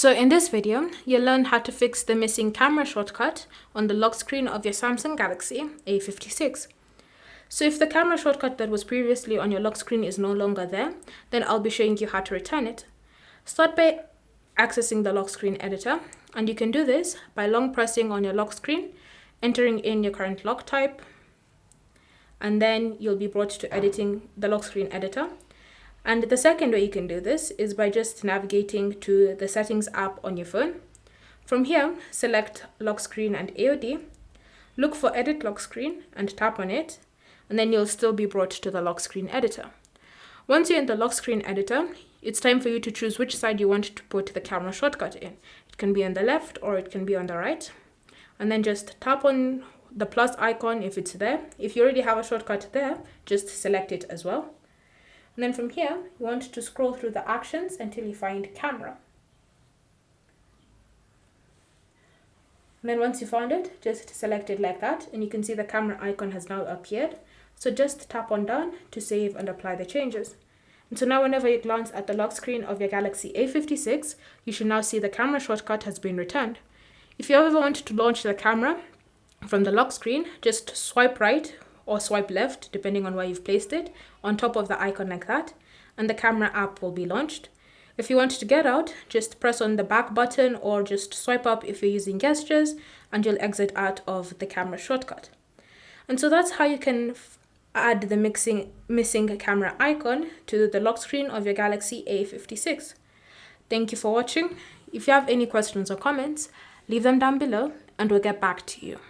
So in this video, you'll learn how to fix the missing camera shortcut on the lock screen of your Samsung Galaxy A56. So if the camera shortcut that was previously on your lock screen is no longer there, then I'll be showing you how to return it. Start by accessing the lock screen editor, and you can do this by long pressing on your lock screen, entering in your current lock type, and then you'll be brought to editing the lock screen editor. And the second way you can do this is by just navigating to the settings app on your phone. From here, select lock screen and AOD, look for edit lock screen and tap on it, and then you'll still be brought to the lock screen editor. Once you're in the lock screen editor, it's time for you to choose which side you want to put the camera shortcut in. It can be on the left or it can be on the right. And then just tap on the plus icon if it's there. If you already have a shortcut there, just select it as well. And then from here, you want to scroll through the actions until you find camera. And then once you found it, just select it like that, and you can see the camera icon has now appeared. So just tap on done to save and apply the changes. And so now whenever you glance at the lock screen of your Galaxy A56, you should now see the camera shortcut has been returned. If you ever want to launch the camera from the lock screen, just swipe right or swipe left, depending on where you've placed it, on top of the icon like that, and the camera app will be launched. If you want to get out, just press on the back button or just swipe up if you're using gestures, and you'll exit out of the camera shortcut. And so that's how you can add the missing camera icon to the lock screen of your Galaxy A56. Thank you for watching. If you have any questions or comments, leave them down below and we'll get back to you.